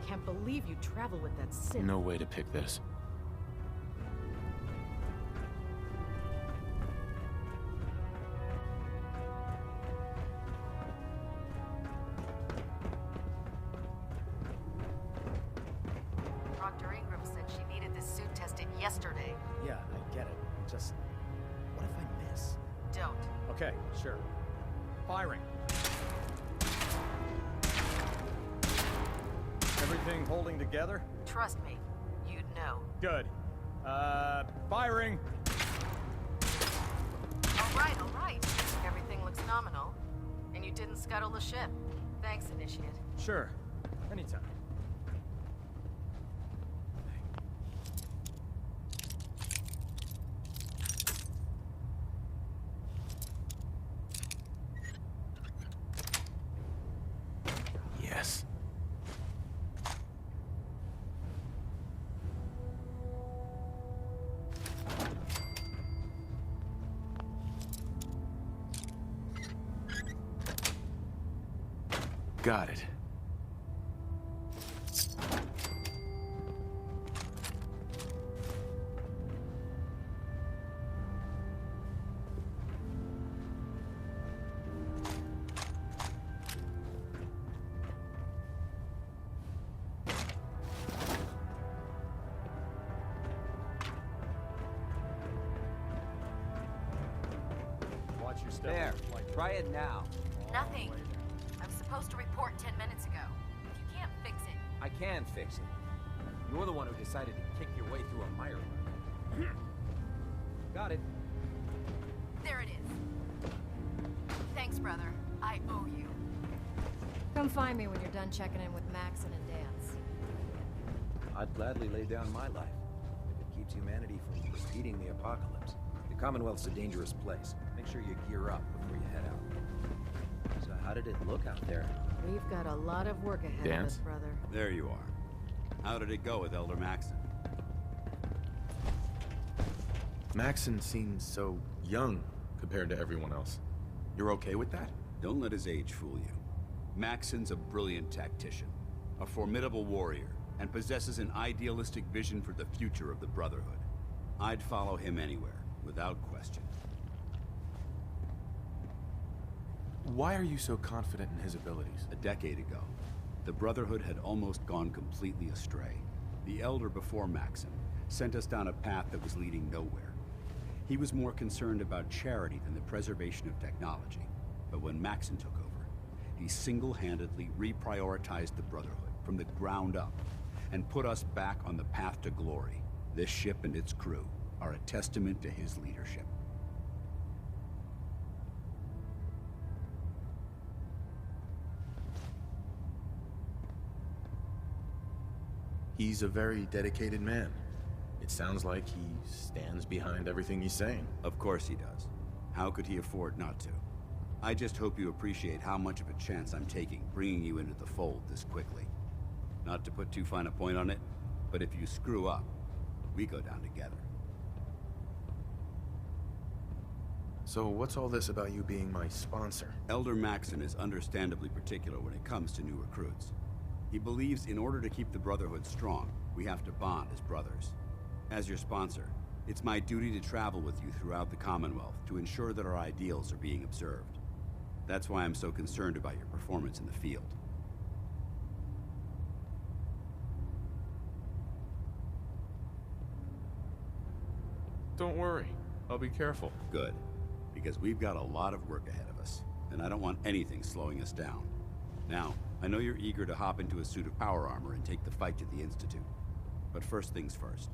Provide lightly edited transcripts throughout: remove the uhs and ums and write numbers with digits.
can't believe you travel with that synth. No way to pick this. Dr. Ingram said she needed this suit tested yesterday. Yeah, I get it. Just, what if I miss? Don't. Okay, sure. Firing. Everything holding together? Trust me, you'd know. Good. Firing! All right. Everything looks nominal. And you didn't scuttle the ship. Thanks, Initiate. Sure. Anytime. Yes. Got it. Watch your step. There, try it now. Nothing. I'm supposed to report 10 minutes ago. If you can't fix it, I can fix it. You're the one who decided to kick your way through a mire run. Got it. there it is. Thanks, brother. I owe you. Come find me when you're done checking in with Maxon and Dance. I'd gladly lay down my life if it keeps humanity from repeating the apocalypse. The Commonwealth's a dangerous place. Make sure you gear up before you head out. So how did it look out there? We've got a lot of work ahead of Dance? us, brother. There you are. How did it go with Elder Maxon? Maxon seems so young compared to everyone else. You're okay with that? Don't let his age fool you. Maxon's a brilliant tactician, a formidable warrior, and possesses an idealistic vision for the future of the Brotherhood. I'd follow him anywhere, without question. Why are you so confident in his abilities? A decade ago, the Brotherhood had almost gone completely astray. The Elder before Maxon sent us down a path that was leading nowhere. He was more concerned about charity than the preservation of technology. But when Maxon took over, he single-handedly reprioritized the Brotherhood from the ground up and put us back on the path to glory. This ship and its crew are a testament to his leadership. He's a very dedicated man. It sounds like he stands behind everything he's saying. Of course he does. How could he afford not to? I just hope you appreciate how much of a chance I'm taking bringing you into the fold this quickly. Not to put too fine a point on it, but if you screw up, we go down together. So what's all this about you being my sponsor? Elder Maxon is understandably particular when it comes to new recruits. He believes in order to keep the Brotherhood strong, we have to bond as brothers. As your sponsor, it's my duty to travel with you throughout the Commonwealth to ensure that our ideals are being observed. That's why I'm so concerned about your performance in the field. Don't worry. I'll be careful. Good, because we've got a lot of work ahead of us, and I don't want anything slowing us down. Now, I know you're eager to hop into a suit of power armor and take the fight to the Institute. But first things first.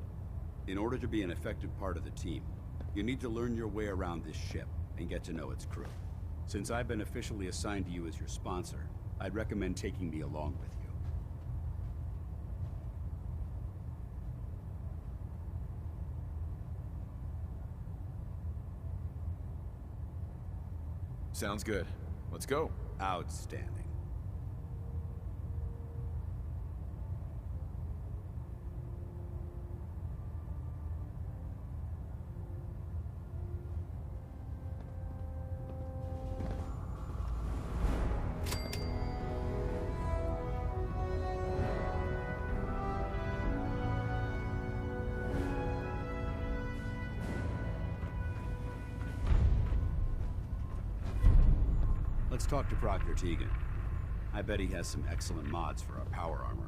In order to be an effective part of the team, you need to learn your way around this ship and get to know its crew. Since I've been officially assigned to you as your sponsor, I'd recommend taking me along with you. Sounds good. Let's go. Outstanding. Let's talk to Proctor Tegan. I bet he has some excellent mods for our power armor.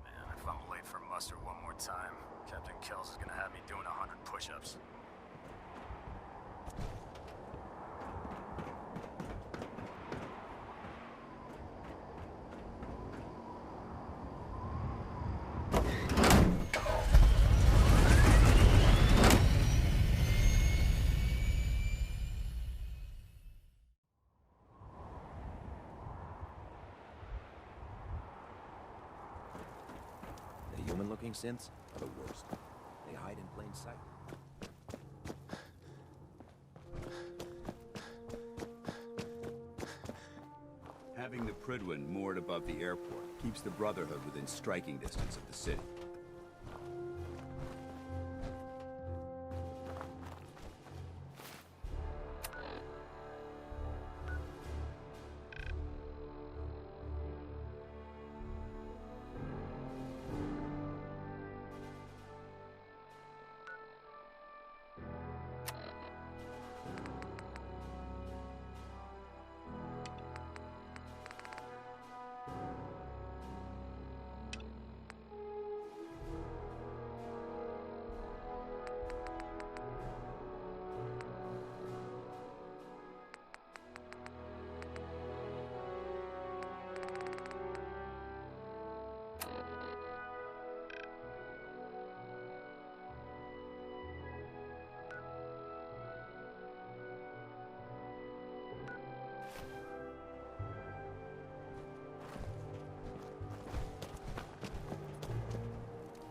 Man, if I'm late for muster one more time, Captain Kells is gonna have me doing 100 push-ups. The human-looking synths are the worst. They hide in plain sight. Having the Prydwen moored above the airport keeps the Brotherhood within striking distance of the city.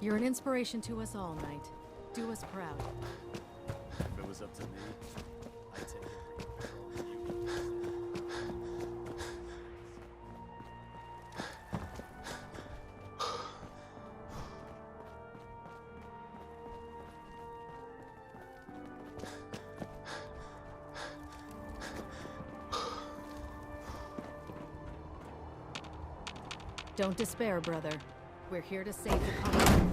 You're an inspiration to us all, Knight. Do us proud. If it was up to me, I'd take every barrel you Don't despair, brother. We're here to save the colony.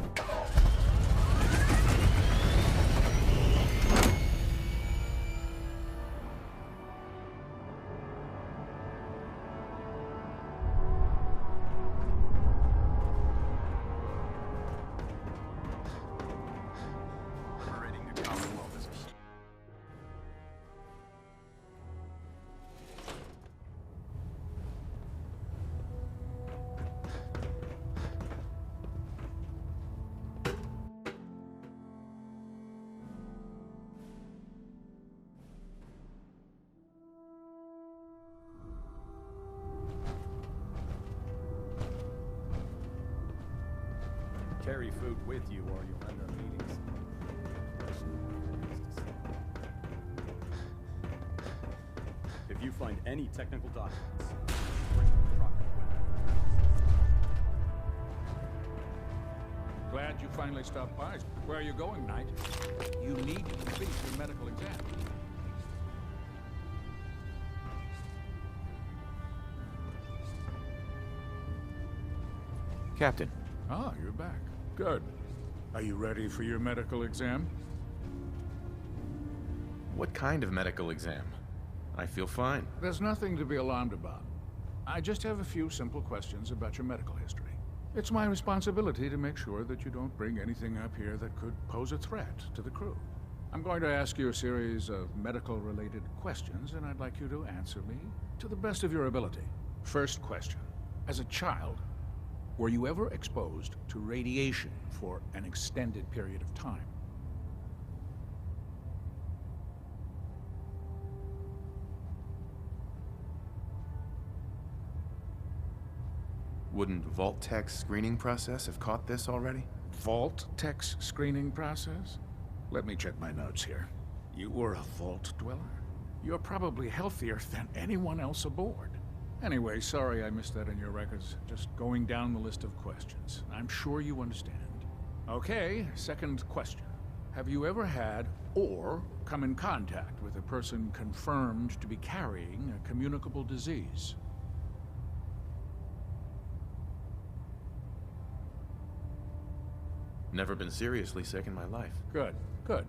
Liberating the Commonwealth is key. carry food with you or you'll end up eating some. If you find any technical documents, bring them properly. Glad you finally stopped by. Where are you going, Knight? You need to complete your medical exam. Captain. Ah, you're back. Good. Are you ready for your medical exam? What kind of medical exam? I feel fine. There's nothing to be alarmed about. I just have a few simple questions about your medical history. It's my responsibility to make sure that you don't bring anything up here that could pose a threat to the crew. I'm going to ask you a series of medical-related questions, and I'd like you to answer me to the best of your ability. First question. As a child, were you ever exposed to radiation for an extended period of time? Wouldn't Vault-Tech's screening process have caught this already? Vault-Tech's screening process? Let me check my notes here. You were a Vault dweller? You're probably healthier than anyone else aboard. Anyway, sorry I missed that in your records. Just going down the list of questions. I'm sure you understand. Okay, second question. Have you ever had or come in contact with a person confirmed to be carrying a communicable disease? Never been seriously sick in my life. Good, good.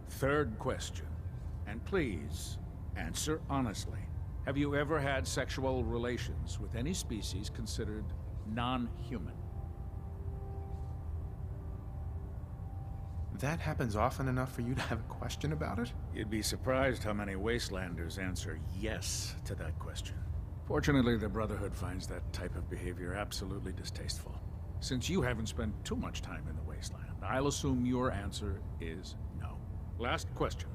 Third question. And please, answer honestly. Have you ever had sexual relations with any species considered non-human? That happens often enough for you to have a question about it? You'd be surprised how many Wastelanders answer yes to that question. Fortunately, the Brotherhood finds that type of behavior absolutely distasteful. Since you haven't spent too much time in the Wasteland, I'll assume your answer is no. Last question.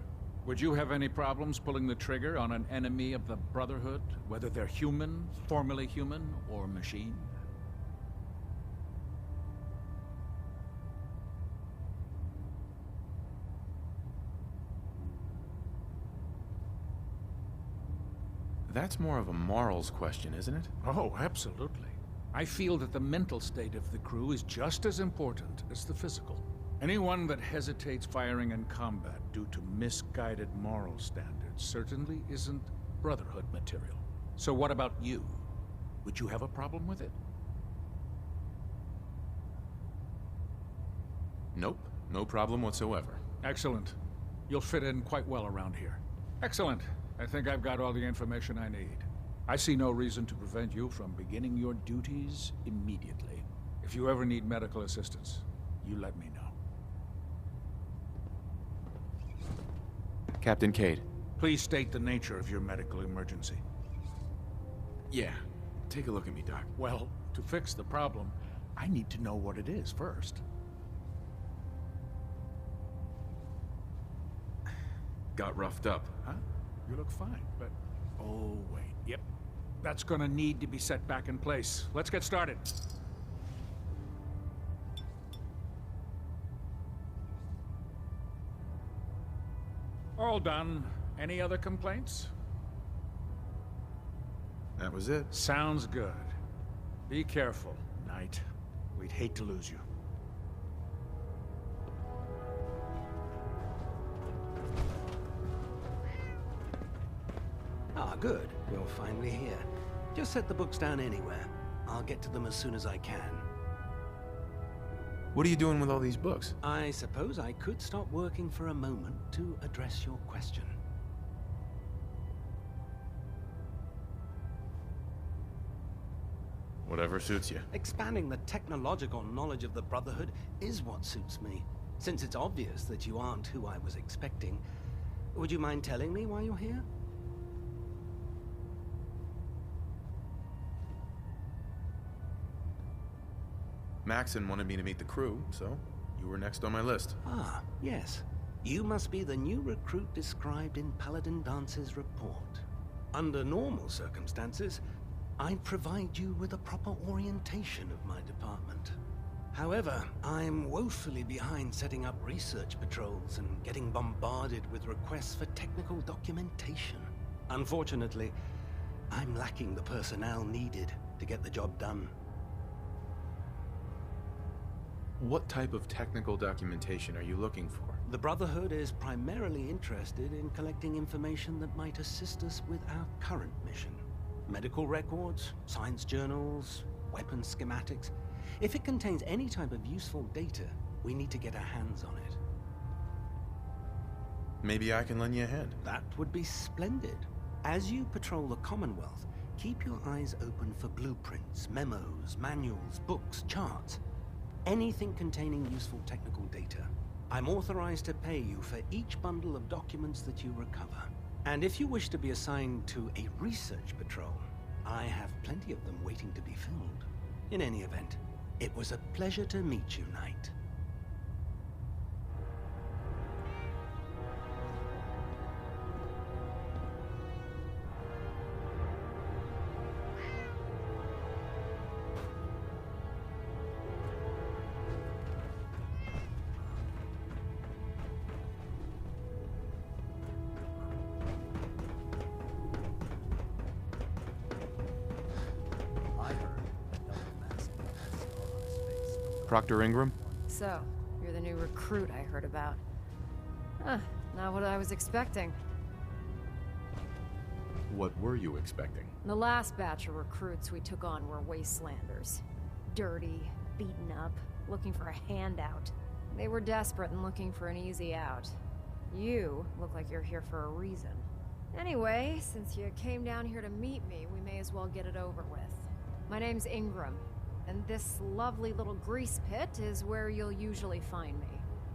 Would you have any problems pulling the trigger on an enemy of the Brotherhood, whether they're human, formerly human, or machine? That's more of a morals question, isn't it? Oh, absolutely. I feel that the mental state of the crew is just as important as the physical. Anyone that hesitates firing in combat due to misguided moral standards certainly isn't Brotherhood material. So what about you? Would you have a problem with it? Nope, no problem whatsoever. Excellent. You'll fit in quite well around here. Excellent. I think I've got all the information I need. I see no reason to prevent you from beginning your duties immediately. If you ever need medical assistance, you let me know. Captain Cade. Please state the nature of your medical emergency. Yeah, take a look at me, Doc. Well, to fix the problem, I need to know what it is first. Got roughed up. Huh? You look fine, but... Oh, wait. Yep. That's gonna need to be set back in place. Let's get started. All done. Any other complaints? That was it. Sounds good. Be careful, Knight. We'd hate to lose you. Ah, good. You're finally here. Just set the books down anywhere. I'll get to them as soon as I can. What are you doing with all these books? I suppose I could stop working for a moment to address your question. Whatever suits you. Expanding the technological knowledge of the Brotherhood is what suits me. Since it's obvious that you aren't who I was expecting, would you mind telling me why you're here? Maxon wanted me to meet the crew, so you were next on my list. Ah, yes. You must be the new recruit described in Paladin Dance's report. Under normal circumstances, I'd provide you with a proper orientation of my department. However, I'm woefully behind setting up research patrols and getting bombarded with requests for technical documentation. Unfortunately, I'm lacking the personnel needed to get the job done. What type of technical documentation are you looking for? The Brotherhood is primarily interested in collecting information that might assist us with our current mission. Medical records, science journals, weapon schematics. If it contains any type of useful data, we need to get our hands on it. Maybe I can lend you a hand. That would be splendid. As you patrol the Commonwealth, keep your eyes open for blueprints, memos, manuals, books, charts. Anything containing useful technical data. I'm authorized to pay you for each bundle of documents that you recover. And if you wish to be assigned to a research patrol, I have plenty of them waiting to be filled. In any event, it was a pleasure to meet you, Knight. Proctor Ingram? So, you're the new recruit I heard about. Huh, not what I was expecting. What were you expecting? The last batch of recruits we took on were wastelanders. Dirty, beaten up, looking for a handout. They were desperate and looking for an easy out. You look like you're here for a reason. Anyway, since you came down here to meet me, we may as well get it over with. My name's Ingram, and this lovely little grease pit is where you'll usually find me.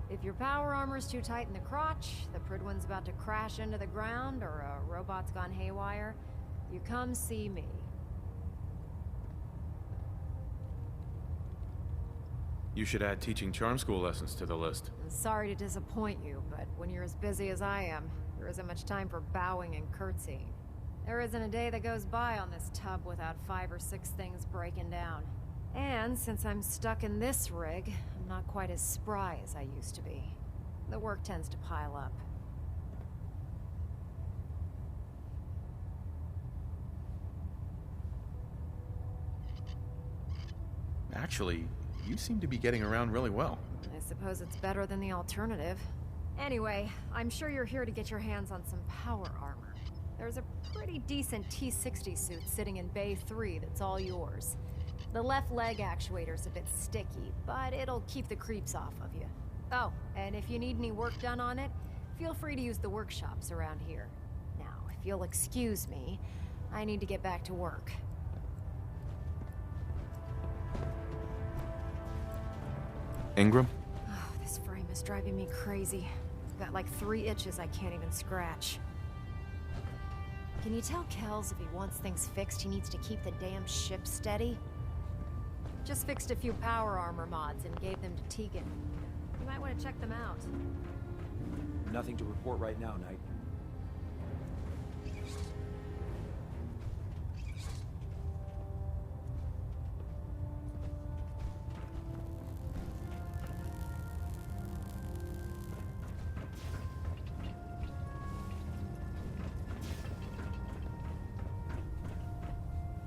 If your power armor's too tight in the crotch, the Pridwin's about to crash into the ground, or a robot's gone haywire, you come see me. You should add teaching charm school lessons to the list. I'm sorry to disappoint you, but when you're as busy as I am, there isn't much time for bowing and curtsying. There isn't a day that goes by on this tub without 5 or 6 things breaking down. And since I'm stuck in this rig, I'm not quite as spry as I used to be. The work tends to pile up. Actually, you seem to be getting around really well. I suppose it's better than the alternative. Anyway, I'm sure you're here to get your hands on some power armor. There's a pretty decent T-60 suit sitting in Bay 3 that's all yours. The left leg actuator's a bit sticky, but it'll keep the creeps off of you. Oh, and if you need any work done on it, feel free to use the workshops around here. Now, if you'll excuse me, I need to get back to work. Ingram? Oh, this frame is driving me crazy. I've got like 3 itches I can't even scratch. Can you tell Kells if he wants things fixed, he needs to keep the damn ship steady? Just fixed a few power armor mods and gave them to Tegan. You might want to check them out. Nothing to report right now, Knight.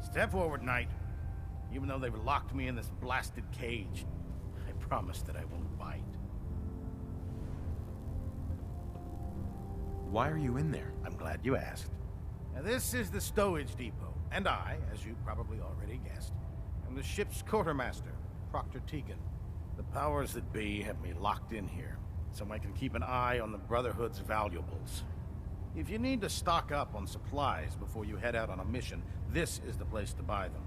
Step forward, Knight. Even though they've locked me in this blasted cage, I promise that I won't bite. Why are you in there? I'm glad you asked. Now, this is the stowage depot, and I, as you probably already guessed, am the ship's quartermaster, Proctor Tegan. The powers that be have me locked in here, so I can keep an eye on the Brotherhood's valuables. If you need to stock up on supplies before you head out on a mission, this is the place to buy them.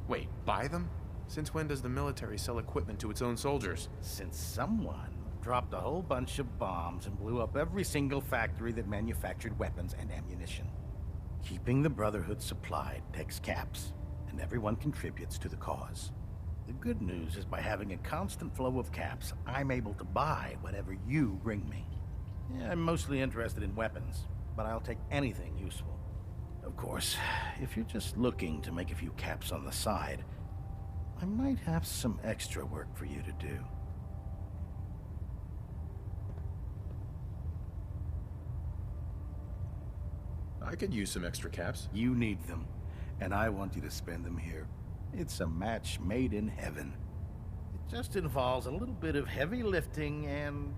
Wait, buy them? Since when does the military sell equipment to its own soldiers? Since someone dropped a whole bunch of bombs and blew up every single factory that manufactured weapons and ammunition. Keeping the Brotherhood supplied takes caps, and everyone contributes to the cause. The good news is by having a constant flow of caps, I'm able to buy whatever you bring me. Yeah, I'm mostly interested in weapons, but I'll take anything useful. Of course, if you're just looking to make a few caps on the side, I might have some extra work for you to do. I could use some extra caps. You need them, and I want you to spend them here. It's a match made in heaven. It just involves a little bit of heavy lifting and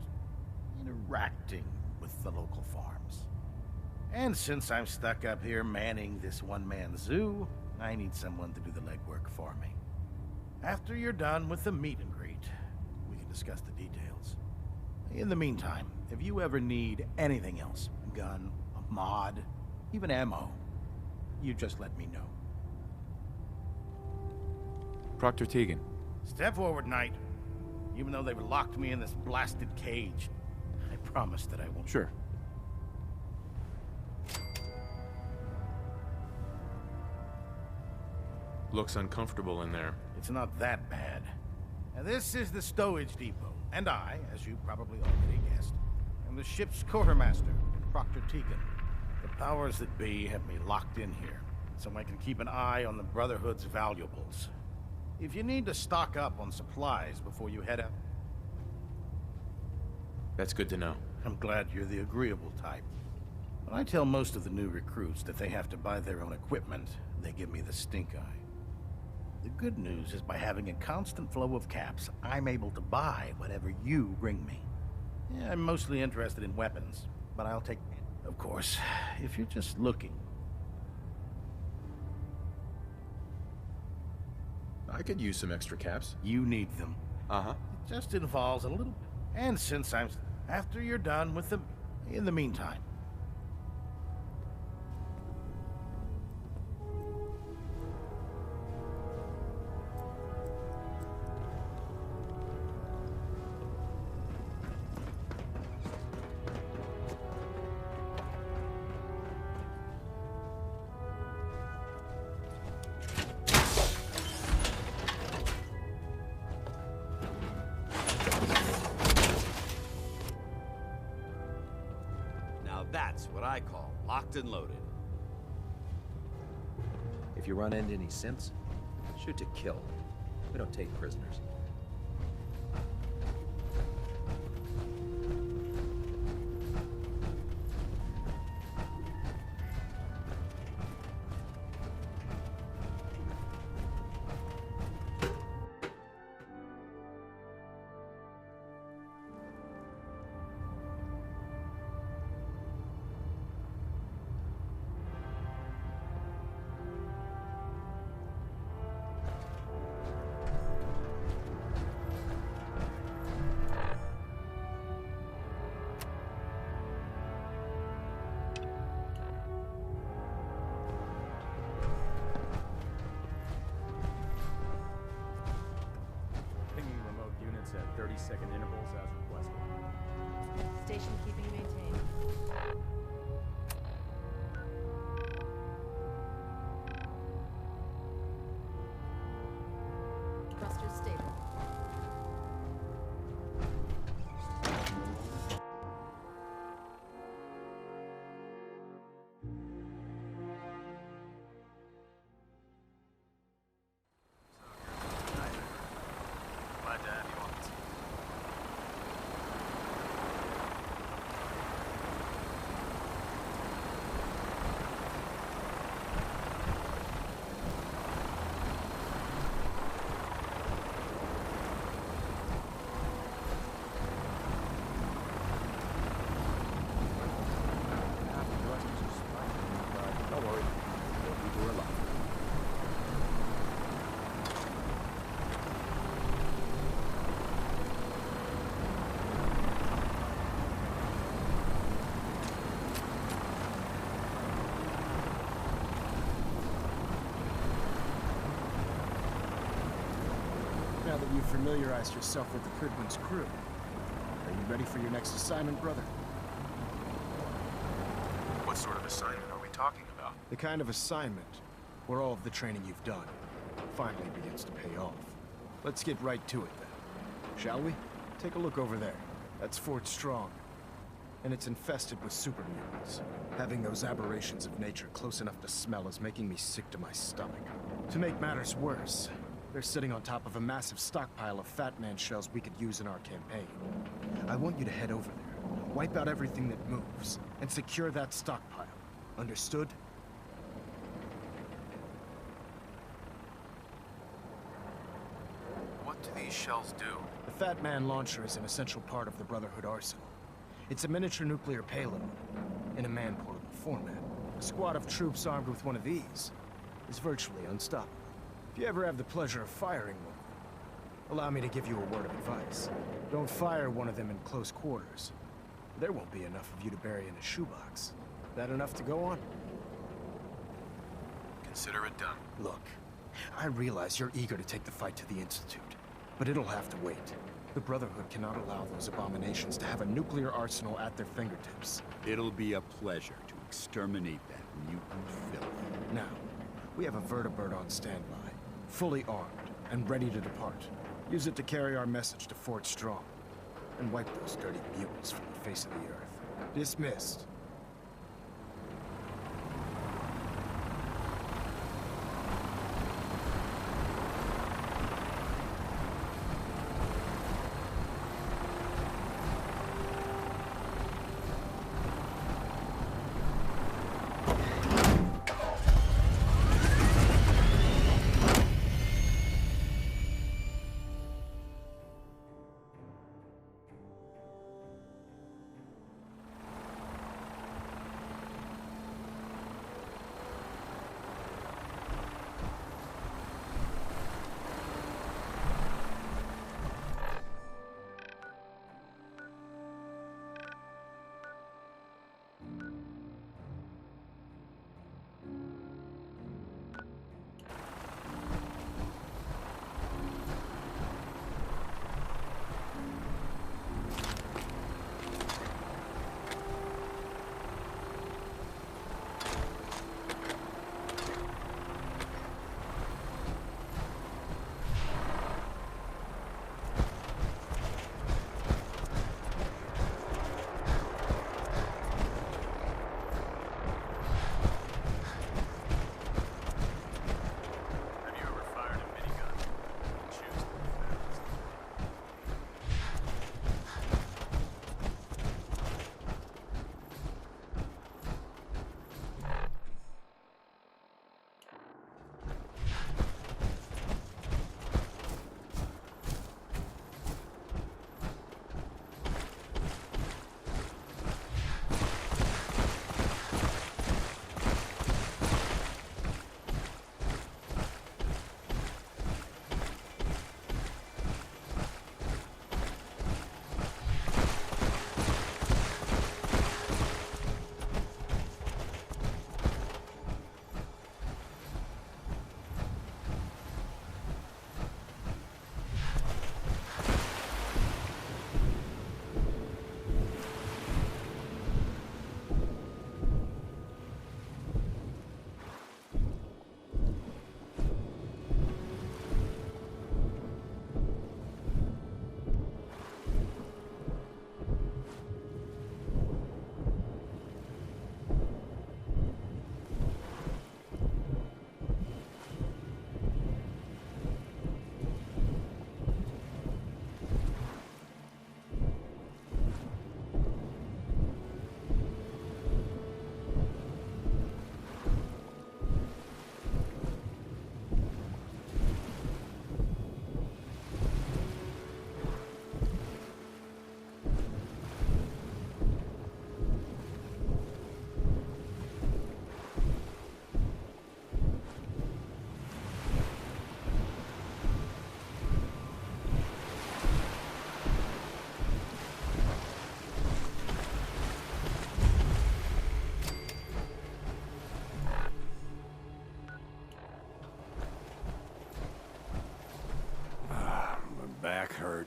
interacting with the local farms. And since I'm stuck up here manning this one-man zoo, I need someone to do the legwork for me. After you're done with the meet and greet, we can discuss the details. In the meantime, if you ever need anything else, a gun, a mod, even ammo, you just let me know. Proctor Tegan. Step forward, Knight. Even though they've locked me in this blasted cage, I promise that I won't. Sure. Looks uncomfortable in there. It's not that bad. Now, this is the stowage depot, and I, as you probably already guessed, am the ship's quartermaster, Proctor Tegan. The powers that be have me locked in here, so I can keep an eye on the Brotherhood's valuables. If you need to stock up on supplies before you head out... That's good to know. I'm glad you're the agreeable type. When I tell most of the new recruits that they have to buy their own equipment, they give me the stink eye. The good news is by having a constant flow of caps, I'm able to buy whatever you bring me. Yeah, I'm mostly interested in weapons, but I'll take... Of course, if you're just looking. I could use some extra caps. You need them. Uh-huh. It just involves a little... And since I'm... After you're done with them, in the meantime. That's what I call locked and loaded. If you run into any synths, shoot to kill. We don't take prisoners. Pinging remote units at 30-second intervals as requested. Station keeping maintained. Thrusters stable. Glad to have you on the team. Don't worry, they'll be here alive. Now that you've familiarized yourself with the Pridwin's crew, are you ready for your next assignment, brother? What sort of assignment are we talking about? The kind of assignment where all of the training you've done finally begins to pay off. Let's get right to it then, shall we? Take a look over there. That's Fort Strong. And it's infested with super mutants. Having those aberrations of nature close enough to smell is making me sick to my stomach. To make matters worse, they're sitting on top of a massive stockpile of Fat Man shells we could use in our campaign. I want you to head over there, wipe out everything that moves, and secure that stockpile. Understood? What do these shells do? The Fat Man launcher is an essential part of the Brotherhood arsenal. It's a miniature nuclear payload in a man-portable format. A squad of troops armed with one of these is virtually unstoppable. If you ever have the pleasure of firing one, allow me to give you a word of advice. Don't fire one of them in close quarters. There won't be enough of you to bury in a shoebox. That enough to go on? Consider it done. Look, I realize you're eager to take the fight to the Institute, but it'll have to wait. The Brotherhood cannot allow those abominations to have a nuclear arsenal at their fingertips. It'll be a pleasure to exterminate that mutant filth. Now, we have a vertibird on standby, fully armed and ready to depart. Use it to carry our message to Fort Strong, and wipe those dirty mutants from the face of the earth. Dismissed.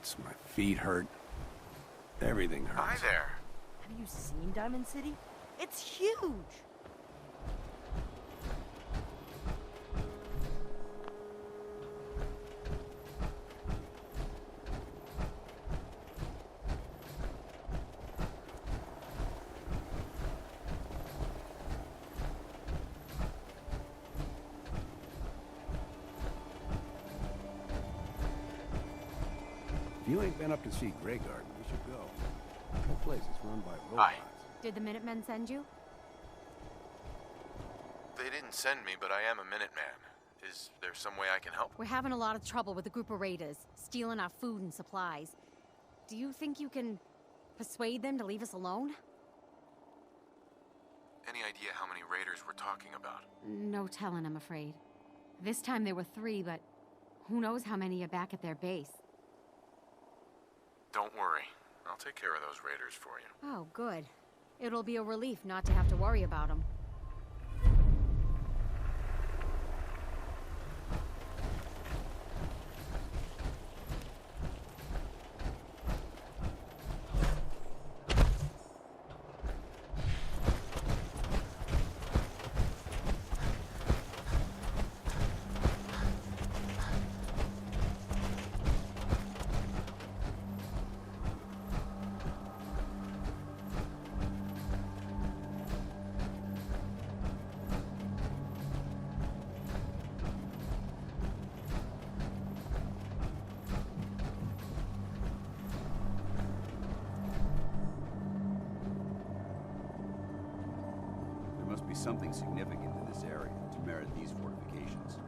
hurts, my feet hurt. Everything hurts. Hi there. Have you seen Diamond City? It's huge! If you ain't been up to see Grey Garden, you should go. The whole place is run by robots. Hi. Did the Minutemen send you? They didn't send me, but I am a Minuteman. Is there some way I can help? We're having a lot of trouble with a group of raiders, stealing our food and supplies. Do you think you can persuade them to leave us alone? Any idea how many raiders we're talking about? No telling, I'm afraid. This time there were 3, but who knows how many are back at their base. Don't worry. I'll take care of those raiders for you. Oh, good. It'll be a relief not to have to worry about them. There must be something significant in this area to merit these fortifications.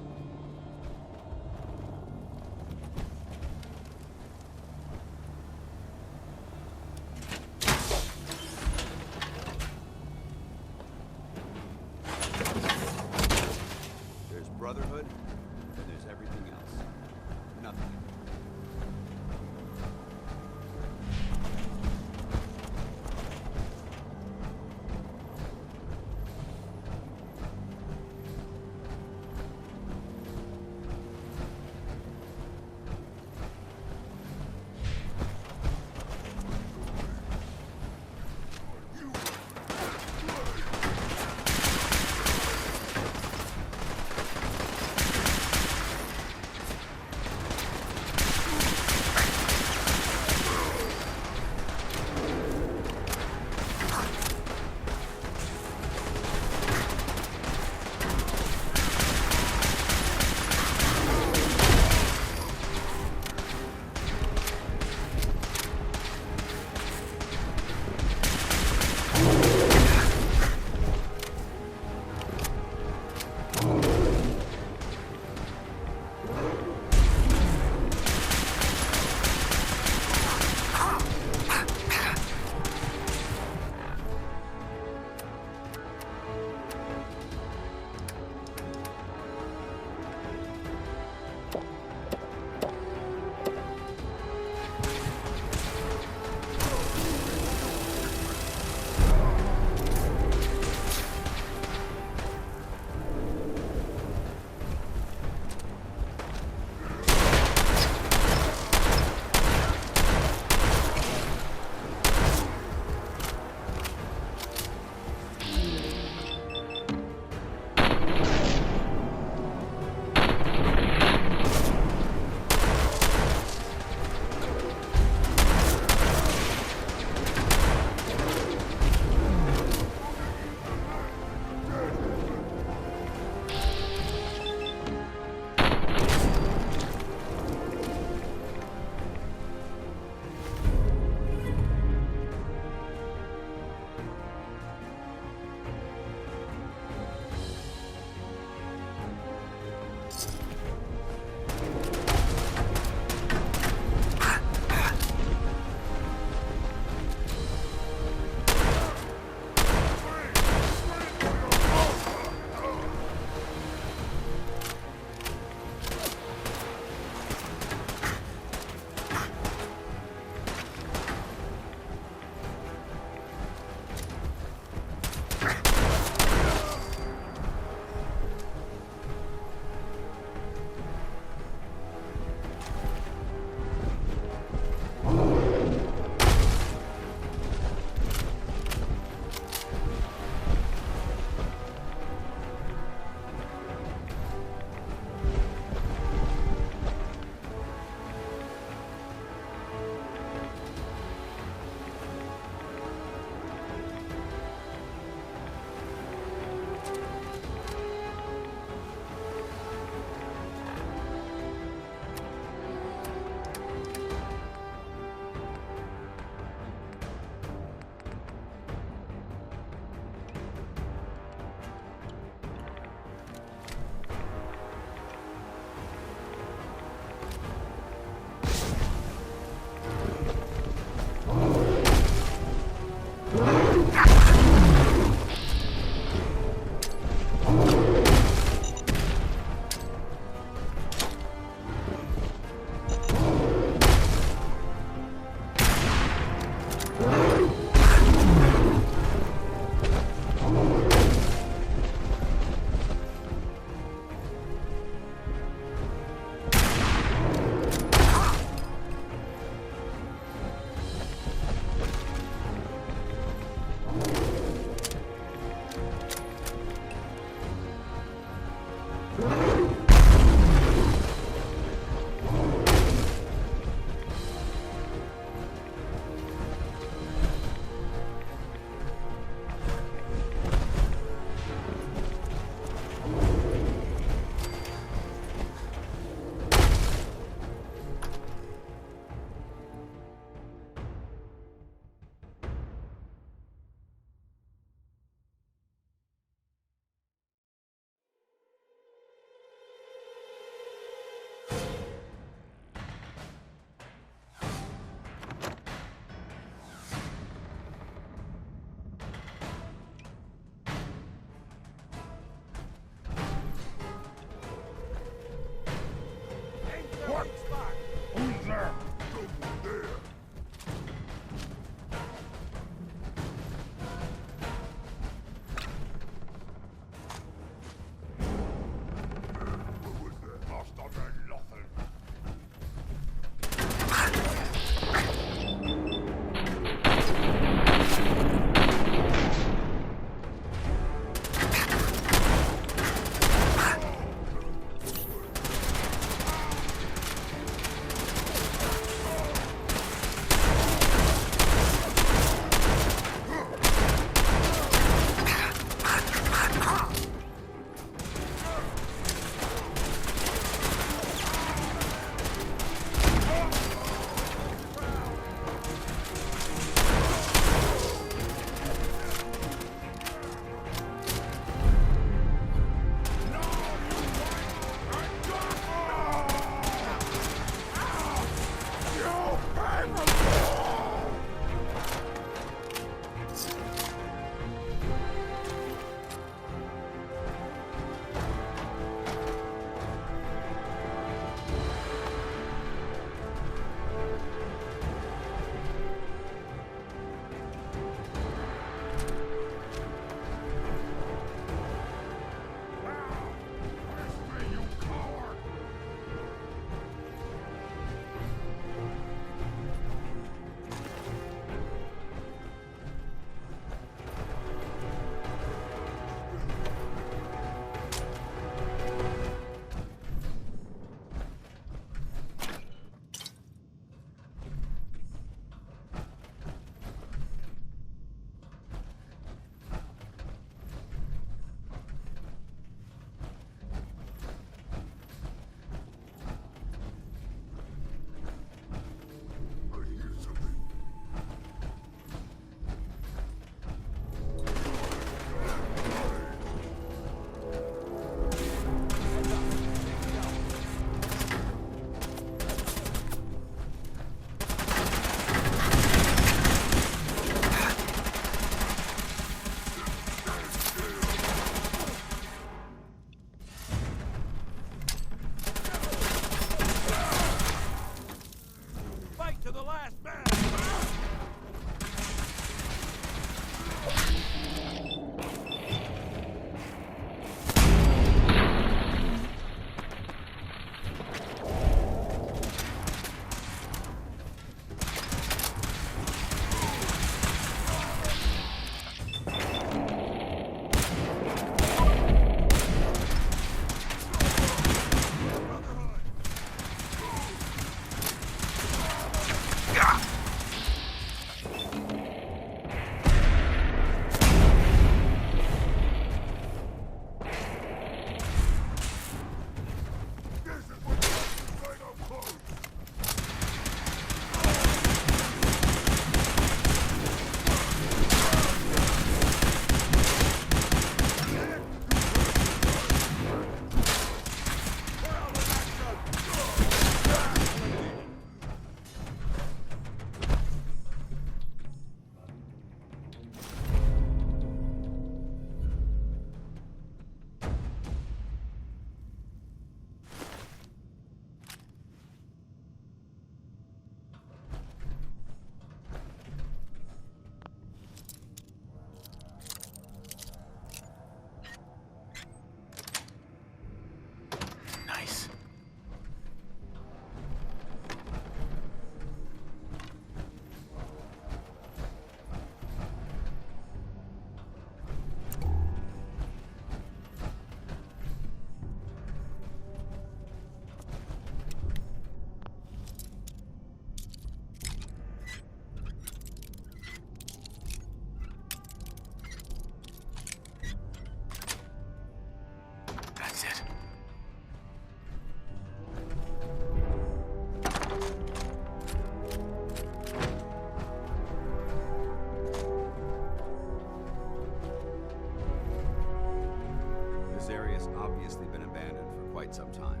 obviously been abandoned for quite some time.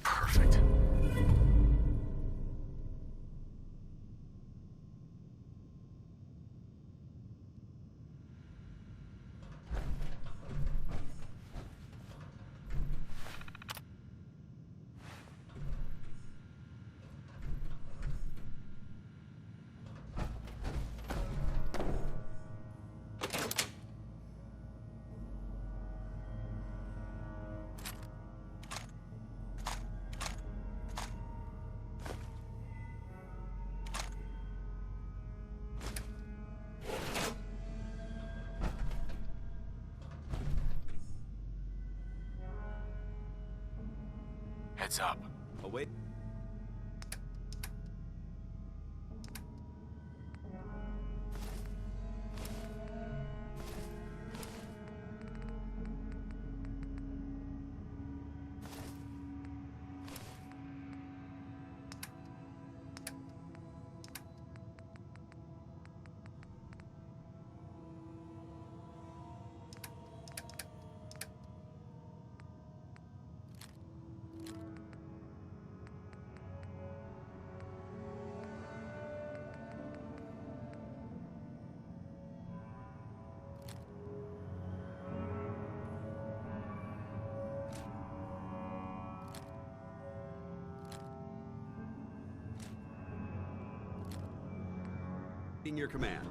Perfect. Heads up. Oh, wait. In your command.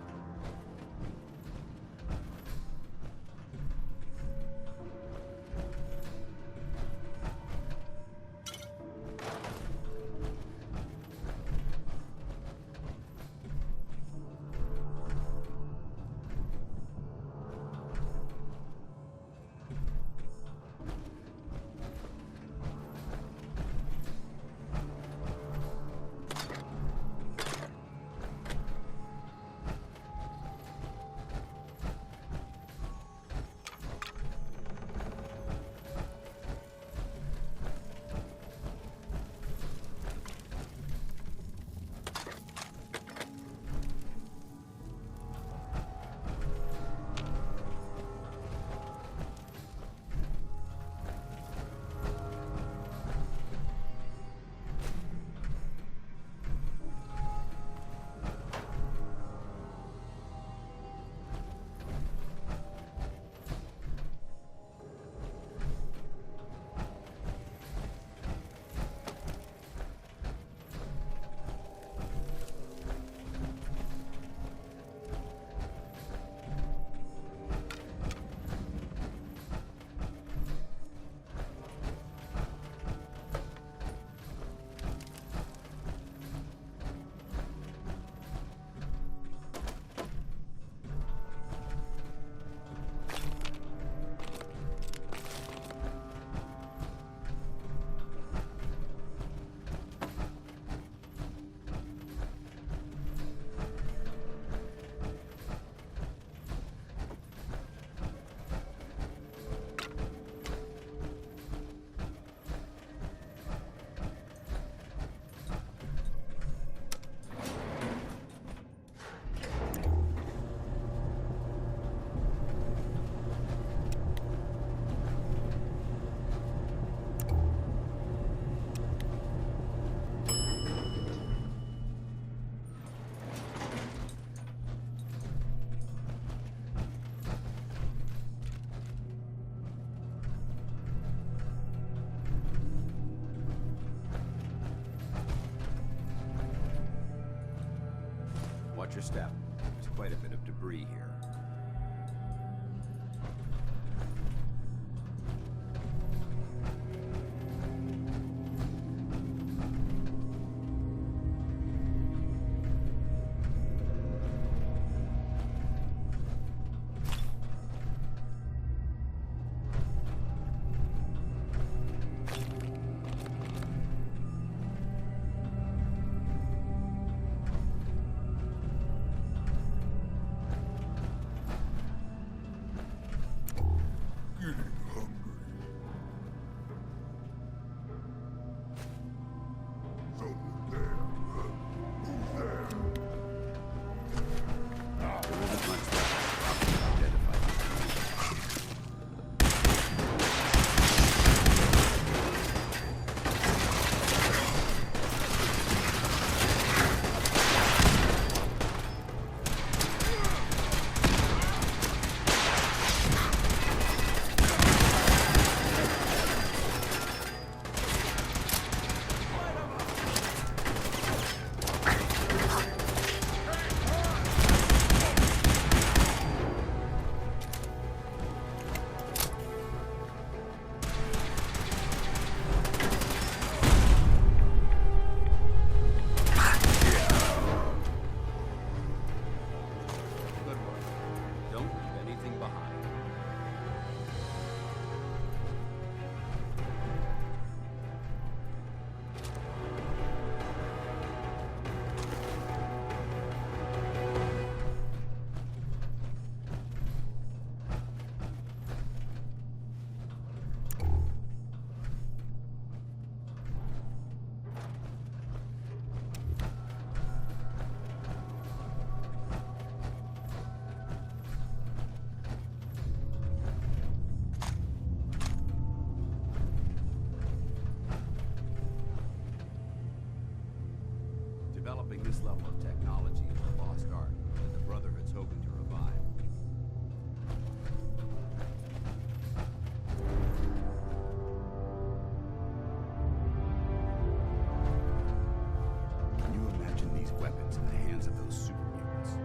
Watch your step. There's quite a bit of debris here. This level of technology is a lost art that the Brotherhood's hoping to revive. Can you imagine these weapons in the hands of those super mutants?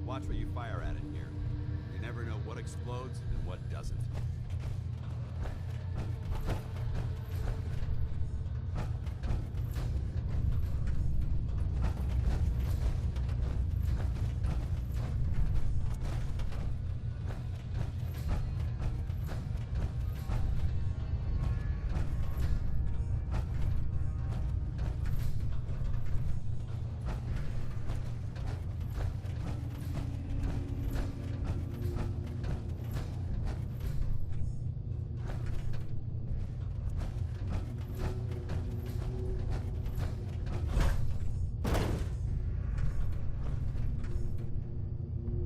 Watch what you fire at in here. You never know what explodes and what doesn't.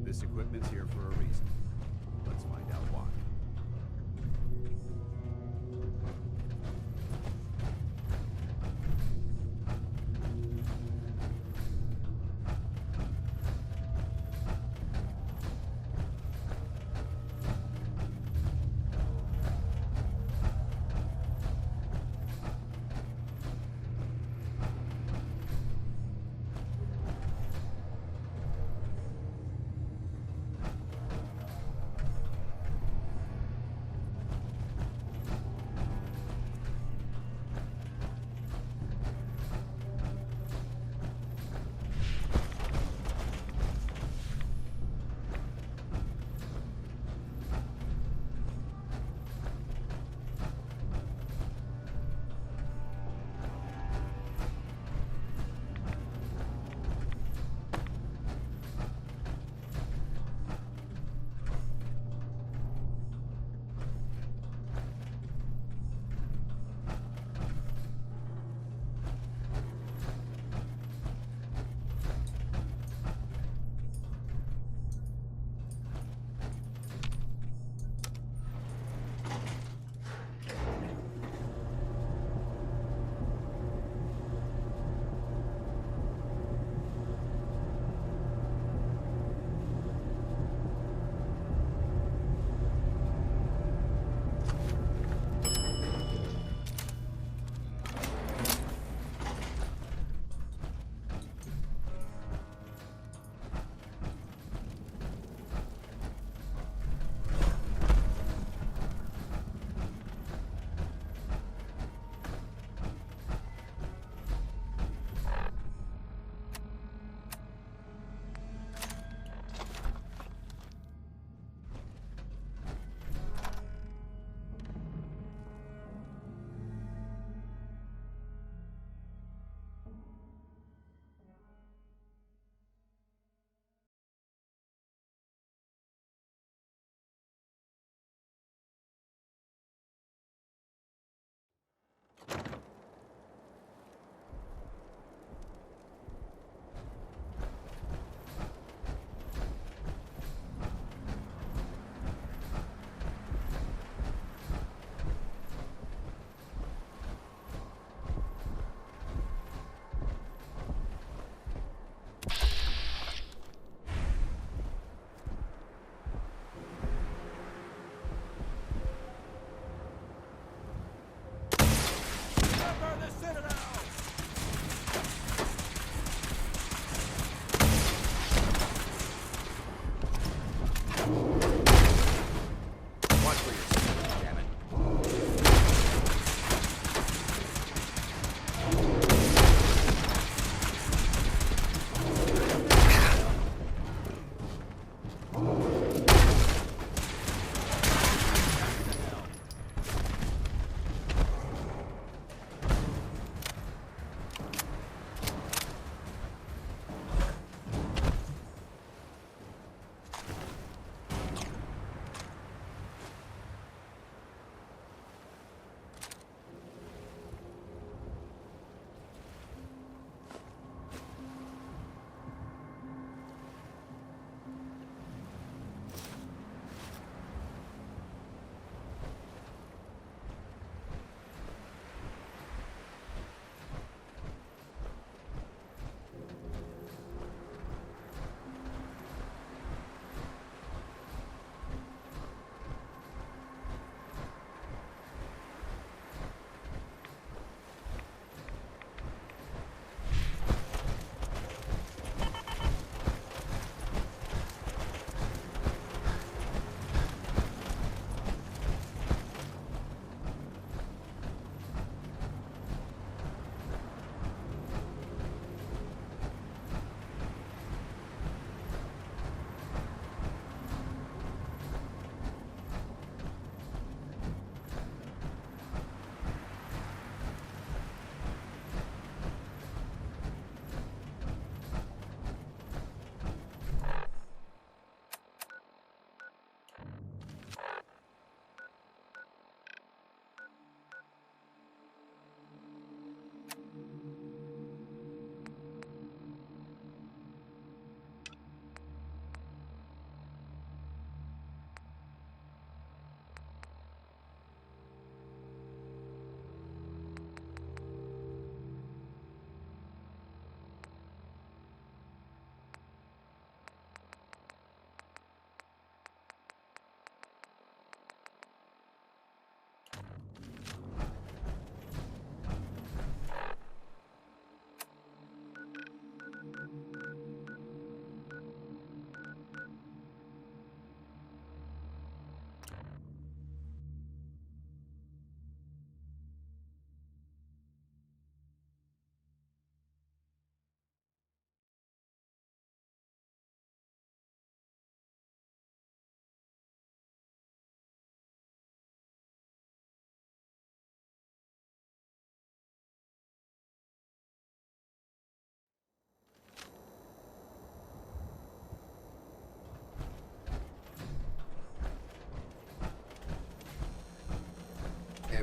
This equipment's here for a reason. Let's find out why.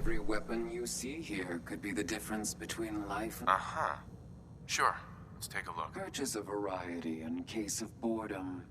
Every weapon you see here could be the difference between life and... Uh-huh. Sure. Let's take a look. Purchase a variety in case of boredom.